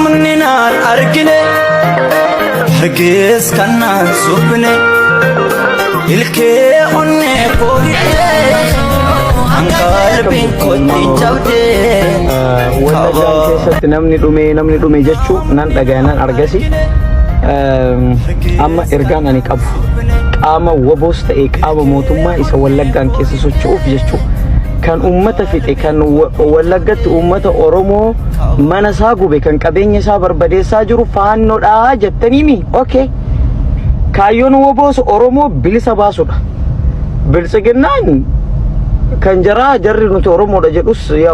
مننا أرجلي حقيس كنا سبني الكي أني قولي عن قلبي كنت جودي wallaggaan keessatti namni dhume jechuu nan dhaga'anan argasi amma ergaan ani qabu qaama waboos ta'e qaama mootummaa isa wallaggaan keessa socho'uuf jechuu kan ummata fixe kan wallaggatti ummata Oromoo mana isaa gube kan qabeenya isaa barbadeessaa jiru faannoodha jettaniimi okay kaayyoon waboos Oromoo bilisa baasudha bilisiginnaan kan jarri nuti Oromoodha jedhus yaa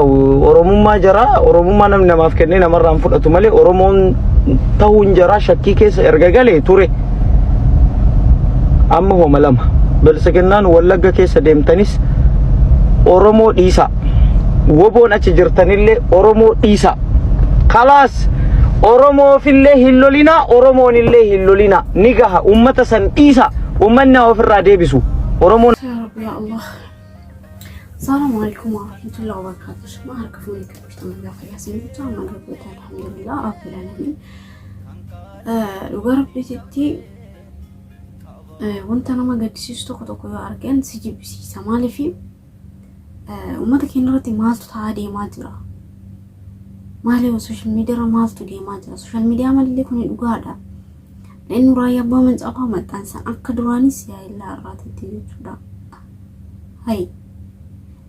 Oromummaa Oromummaa namni namaaf kennee namarraan fudhatu malee Oromoon ta'uun jaraa shakkii keessa erga galee ture amma homa lama bilisiginnaan wallagga keessa deemtanis Oromoo dhiisa woboon achi jirtanillee Oromoo dhiisa khalaas Oromoo fillee hillolina Oromoonillee hillolina nigaha ummata san dhiisa ummanni ofirraa deebisu Oromoon ya Allah. Assalamualaikum warahmatullahi wabarakatuh. Ma harkafu ni kabishta mga khayasin bita man rabbuta alhamdulillah rabbil alamin. Lugar bitti wanta nama gadisiisu tokko yoo argan si jibbisiisa maaliif ummata keenya irratti maaltu ta'aa deemaa jira maaliif social media irra maaltu deemaa jira social media malee kun dhugaadha inni raayyaa abbaa mancaafaa maxxansan akka duraanis yaa illaa irraatitti jechuudha hay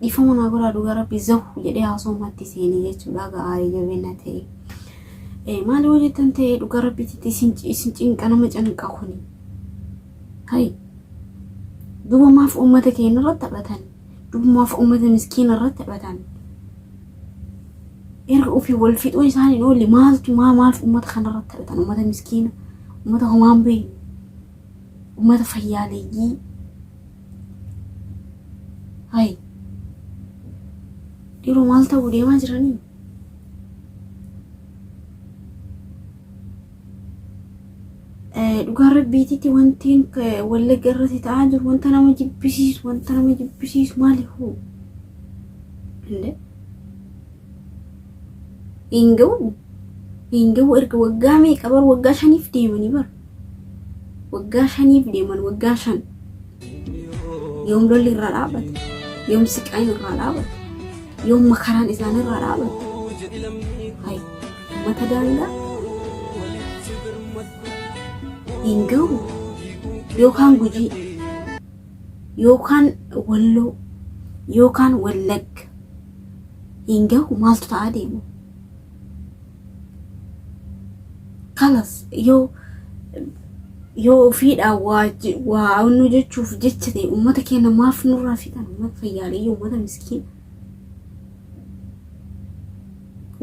ifama na gora dhugaa rabbi zahu jedhee haasomatti seenii jechuudha gaarii jabeenya ta'e maaliif hojjetan ta'e dhugaa rabbitti isin cinqa nama canqa kuni hay duba maaf ummata keenya irratti taphatan duba maaf ummata miskiina irratti taphatan erga ofii wal fixuu isaanii oolli maaltu maaf ummata kana irratti taphatan ummata miskiina ummata homaan bee ummata fayyaaleeyyii hay dhiiroo maal ta'uu deemaa jiranii dhugaa rabbiititti wantiin wallagga irratti ta'aa jiru wanta nama jibbisiisu maaliifuu inde hingawu erga waggaa meeqa bar waggaa 5 deemanii bar waggaa 5 deeman waggaa 5 yoom lolli irraa dhaabate yoom siqaan irraa dhaabate yoom makaraan isaan irraa dhaabate hay mata daangaa hingawu yookaan gujii yookaan walloo yookaan wallagga hingawu maaltu ta'aa deemu kalas yoo fiidhaa waa nu jechuuf jecha ta'e ummata keenya maaf nurraa fixan ummata fayyaalee ummata miskiina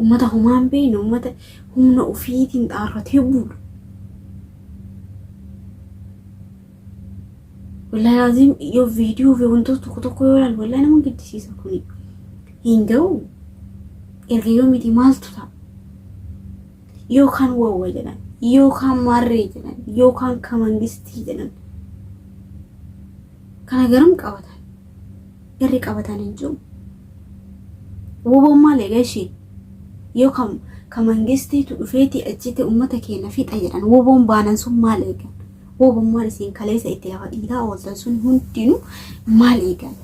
ummata homaan beeyne ummata humna ofiitiin xaarratee buulu wallahi lazim yoo viidiyoo fi wantoota tokko yoo ilaal wallahi nama gaddisiisa kuni hingawu erga yoo miti maaltu ta'a yookaan waawwa jedhan yookaan maarree jedhan yookaan kamangistii jedhan kana garam qabatan garri qabatan hin jiru wobommaa leegashee yookaan kamangistiitu dhufeeti achitti ummata keenya fixa jedhan woboon baanan sun maal eegan wobommaan isiin kaleessa itti lafa dhiitaa ooltan sun hundinuu maal eegan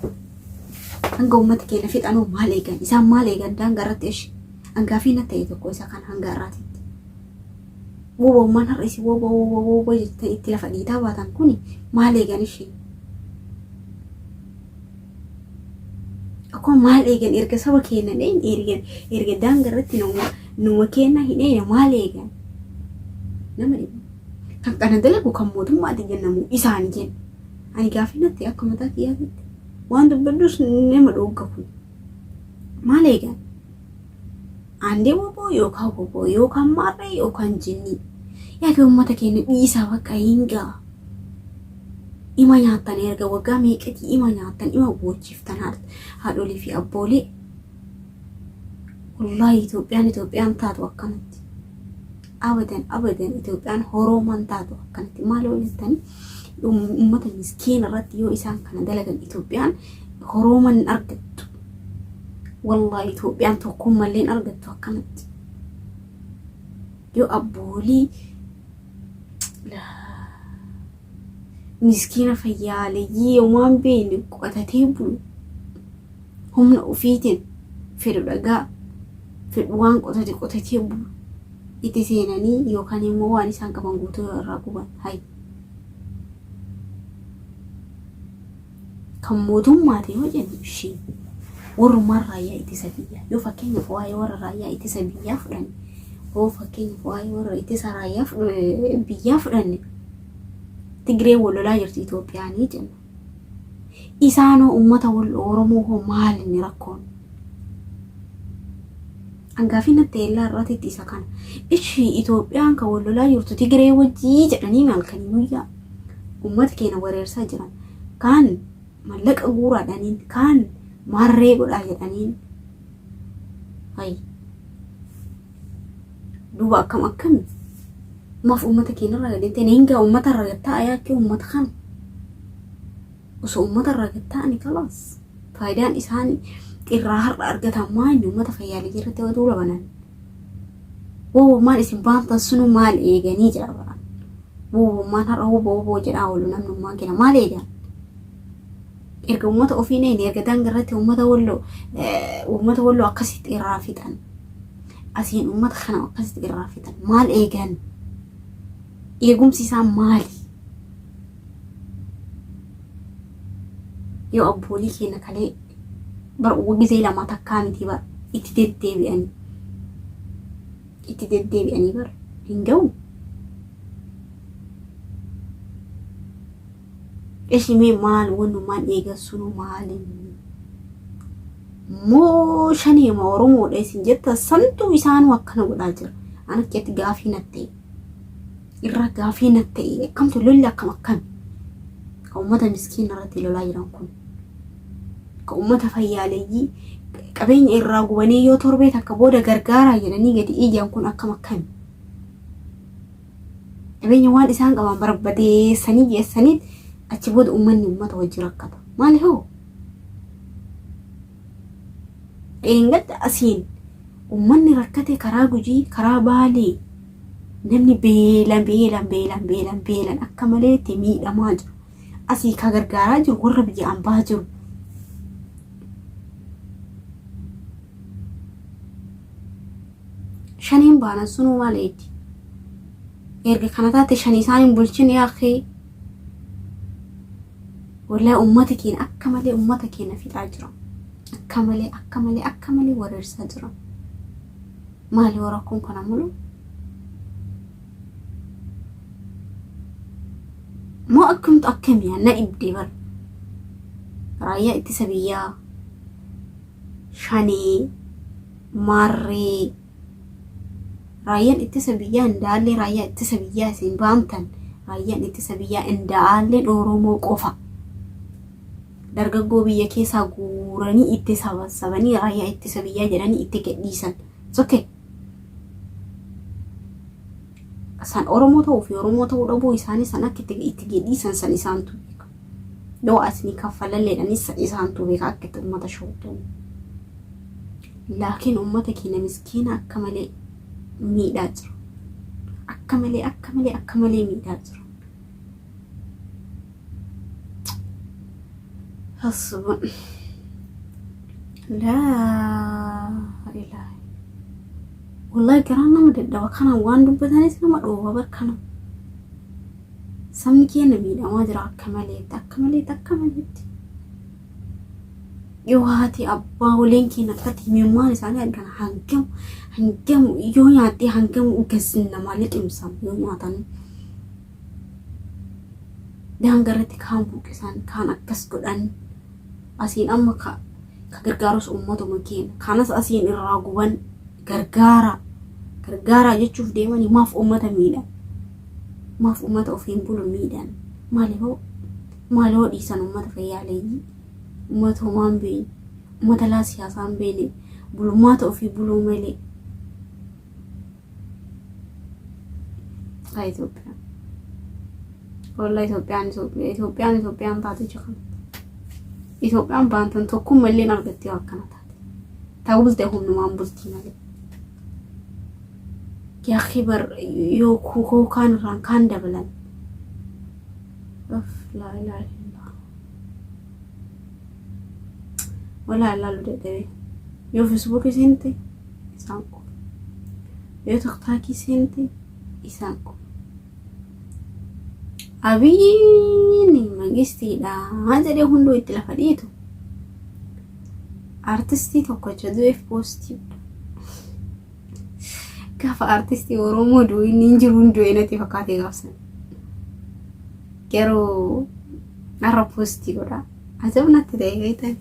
hanga ummata keenya fixanuu maal eegan isaan maal eegan daangaa irratti ishi hangaafii na ta'e tokko isa kan hanga irraatitti wobommaan har'isi wobo jettanii itti lafa dhiitaa baatan kuni maal eegan ishi akkuma maal eegan erga saba keenya dheen erga daangaa irratti numa keenya hidhee maal eegan nama dhibu kan kana dalagu kan mootummaatti jennamu isaanii jenna ani gaafii natti akka mataa kiyyaatti waan dubbadus nama dhoogafu maal eegan ande wobo yookaan maarree yookaan jinni yaa ummata keenya dhiisaa bakka hingaa ima nyaatan erga waggaa meeqati ima nyaatan ima bochiftan haadholii fi abboolee wallahi Itoophiyaan taatu akkanatti abadan Itoophiyaan Oromoon taatu akkanatti maal hojjetani ummata miskiina irratti yoo isaan kana dalagan Itoophiyaan Oromoon argattu wallahi Itoophiyaan tokko malleen argattu akkanatti yoo abboolii miskiina fayyaaleeyyii waan beekne qotatee bulu humna ofiitiin fedhu dhagaa fedhu waan qotatee bulu itti seenanii yookaan immoo waan isaan qaban guutuu irraa guban hay kan mootummaati yoo jennu ishee warrumaan raayyaa ittisa biyyaa yoo fakkeenyaaf waa'ee warra raayyaa ittisa biyyaa fudhanne yoo fakkeenyaaf waa'ee warra ittisa raayyaa biyyaa fudhanne Tigree wallolaa jirti Itoophiyaanii jenna. Isaanoo uummata Oromoo hoo maal inni rakkoon? Angaafiin teellaa irratti isa kana. Ishii Itoophiyaan kan wallolaa jirtu Tigree wajjii jedhanii malkanii guyyaa uummata keenya wareersaa jiran. Kaan mallaqa guuraadhaniin kaan marree godhaa jedhaniin. Hay. Duuba akkam maaf ummata keenya irraa gadeen hinga ummata irraa gattaa ayaakee ummata kan osoo ummata irraa gattaani kalaas faayidaan isaanii irraa har'a argatan maal ummata fayyaalee jirratti waduu labanan maal isin baantan sunu maal eeganii jira baran maal har'a woo jedhaa oolu namnummaan keenya maal eegan erga ummata ofiin erga dangarratti ummata walloo akkasitti irraa fixan asiin ummata kana akkasitti irraa fixan maal eegan eegumsi isaa maali? Yoo abboolii keenya kalee gisee lama takkaa miti bar itti deddeebi'anii bar hin ga'u. Ishimee maal wannumaan eegassunu maaliin? Moo shaneema Oromoodha isin jetta santuu isaanuu akkana godhaa jira. Ana keetti gaafii nattee. Irra gaafii nattee kamtu lolli akkam kan ummata miskiina irratti lolaa jiran kun kan ummata fayyaaleeyyii qabeenya irraa gubanii yoo torbee takka booda gargaaraa jedhanii gadi ijaan kun akkam qabeenya waan isaan qaban barbadeessanii geessanii achi booda ummanni ummata wajji rakkata maali hoo eengadda asiin ummanni rakkate karaa Gujii karaa Baalee namni beelan akka malee miidhamaa jiru asii ka gargaaraa jiru warra biyya ambaa jiru shaniin baanan sunu maaleeti erga kana taate shanii isaaniin bulchin yaaqee wallahi ummata keenya akka malee ummata keenya fixaa jira akka malee wareersaa jira maali warakkuun kana mulu ما أكمت أكمي أنا إبدي بر رايا إتسابيا شاني ماري رايا إتسابيا إندالي رايا إتسابيا سنبامتن رايا إتسابيا إندالي أورومو قوفا درجة بيا كيسا غوراني إتسابا سباني رايا إتسابيا جراني إتكديسان سوكي san Oromoo ta'uu fi Oromoo ta'uu dhabuu isaanii sana akka itti gedhiisan san isaantu beeka. Yoo asni kaffalalleedhanis isaantu beeka akka itti uummata shootan. Laakiin uummata keenya miskiina akka malee miidhaa jiru. Akka malee miidhaa jiru. Hasbuun. Laa ilaaha. والله كرهنا مدد وكان وان دبتاني سنما دوبا بركنا سمني كينا ميدا ما جرى أكمليت يو هاتي أبا ولين كينا كتي ميمان ساني أدنا هنجم يو ياتي هنجم وكسنا مالك إمسام يو ياتاني ده هنجرتي كام بوكسان كان أكس قدان أسين أما كغرغاروس أمتو مكين كانس أسين الراغوان gargaara jechuuf deemanii maaf ummata miidhan maaf ummata ofiin bulu miidhan maaloo dhiisan ummata fayyaaleeyyii ummata homaan beene ummata laa siyaasaan beene bulummaata ofii buluu malee Itoophiyaan wallahi Itoophiyaan taate jiran Itoophiyaan baantan tokkum malleen argattee akkana taate ta'uu bulte humnumaan bultii malee يا أخي بر يو كوكو كان دبلن أف لا إله إلا الله ولا لا لا دبي يو فيسبوك سنتي إسانكو يو تختاكي سنتي إسانكو أبيني مانجستي لا هذا اللي هندو يتلفديتو artisti tokko jedhu posti gaafa artisti oromoo du'i inni jiru du'e natti fakkaate gaafsan yeroo narra posti godha ajab natti ta'e gaitan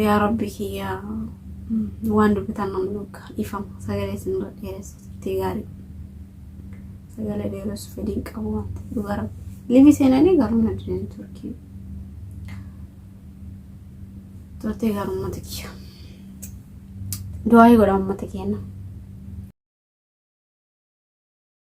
yaa rabbi kiyya waan dubbitan namnuka ifam sagalee sinirra dheeressatti gaarii sagalee dheeressu fedhiin qabu waan ta'e dubara ليبي سيناني قالوا ندرين تركي ترتي قالوا ما تكيا دعاء قالوا ما تكينا